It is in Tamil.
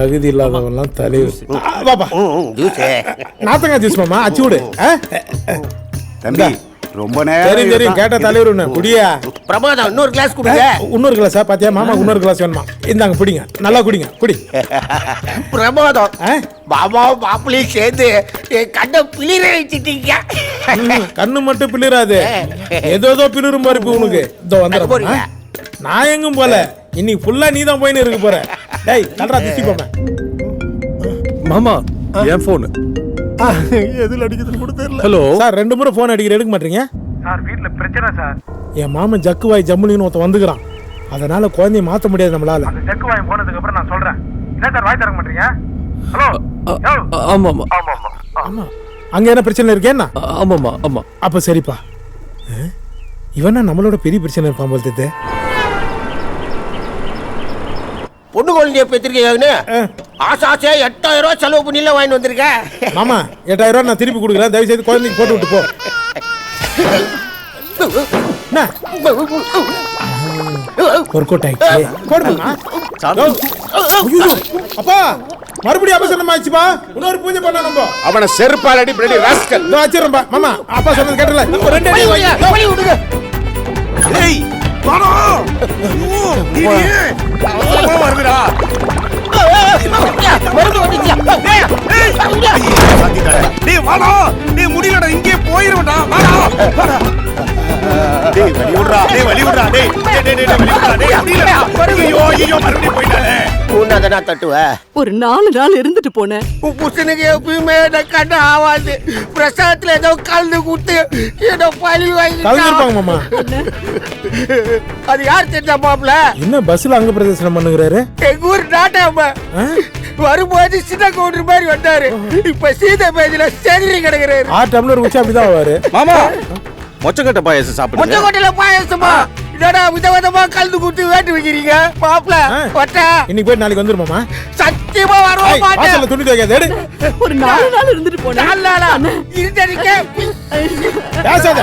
தகுதி இல்லாதவெல்லாம் தலைவர் நாத்தங்க ஜூஸ் மாமா அச்சு விடு தம்பி ரொம்ப நேரம் தெரியும் கேட்ட தலைவர் குடியா பிரமாதம் இன்னொரு கிளாஸ் குடிங்க. இன்னொரு கிளாஸா பாத்தியா மாமா இன்னொரு கிளாஸ் வேணுமா இந்தாங்க குடிங்க நல்லா குடிங்க குடி பிரமாதம் மாமா மாப்பிள்ளையும் சேர்ந்து கண்ணை பிளிர வச்சுட்டீங்க. கண்ணு மட்டும் பிளிராது ஏதோ பிளிரும் மாதிரி உனக்கு இதோ வந்துடுறேன் நான் எங்கும் போல இன்னைக்கு ஃபுல்லா நீ தான் போயின்னு இருக்க போற டேய் கல்றா திட்டி போவேன் மாமா என் போன் எதுல அடிக்குதுன்னு கூட தெரியல. ஹலோ சார் 2 முறை போன் அடிக்கிற எடுக்க மாட்டீங்க சார் வீட்ல பிரச்சனை சார். என் மாமன் ஜக்குவாய் ஜம்முலின்னு ஒருத்தன் வந்துக்கிறான் அதனால குழந்தைய மாத்த முடியாது நம்மளால அந்த செக் வாங்கி போனதுக்கு அப்புறம் நான் சொல்றேன். என்ன சார் வாய் தர மாட்டீங்க? ஹலோ ஆமாமா ஆமா அங்க என்ன பிரச்சனை இருக்கேன்னா ஆமாமா ஆமா அப்ப சரிப்பா இவனா நம்மளோட பெரிய பிரச்சனை இருப்பான் போல் தெரியுது. பொண்ணு குழந்தைய பெற்றிருக்கீங்கன்னு ஆசாசே 8000 ரூபாய் செலவு பண்ணில வாங்கி வந்திருக்கேன். மாமா 8000 ரூபாய் நான் திருப்பி கொடுக்குறேன் தயவு செய்து குழந்தைக்கு போட்டு விட்டு போ. ஒர்க் அவுட் ஆயிடுச்சு போடுமா அப்பா மறுபடியும் அபசரணம் ஆயிடுச்சுப்பா இன்னொரு பூஜை பண்ண நம்ம அவனை செருப்பால் அடி பிரெடி ராஸ்கல் இதோ வச்சிரம்பா மாமா அப்பா சொன்னது கேட்டல இப்போ 2 அடி வழி விடுங்க. ஏய் வாடா நீ அவசரமா வருடா மருந்து வந்துச்சு. டேய் வாடா டேய் முடியலடா இங்கே போயிரடா வாடா வாடா டேய் வலி விடுடா டேய் வலி விடுடா டேய் முடியலடா ஐயோ மறுபடியும் போய்டானே உன்னதனா தட்டுவ ஒரு 4 நாள் இருந்துட்டு போனேன். புருஷனுக்கு எப்பயுமே கண்ணு ஆவாது. பிரசாதத்துல ஏதோ கலந்து கொடுத்து ஏதோ பழி வாங்கி கலந்துருப்பாங்க மாமா. அது யார் தெரிஞ்சா மாப்பிள என்ன பஸ்ல அங்க பிரதேசனம் பண்ணுகிறாரு எங்க ஊர் நாட்டாம வரும்போது சின்ன கவுண்டர் மாதிரி வந்தாரு. இப்ப சீத பேஜ்ல செதறி கிடக்குறாரு. 6 டம்ளர் குடிச்சா அப்படிதான் ஆவாரு மாமா மொச்சக்கட்ட பாயாசம் சாப்பிடுங்க. மொச்சக்கொட்டையில பாயாசமா என்னடா விதவிதமா கலந்து கொடுத்து வேட்டு வைக்கிறீங்க மாப்பிள ஒட்ட இன்னைக்கு போய் நாளைக்கு வந்துரு மாமா. சத்தியமா வரவே மாட்டேன். வாசல்ல துணி துவைக்காத எடு ஒரு 4 நாள் இருந்துட்டு போனேன். நாலு நாளா இருந்தடிக்க பேசாத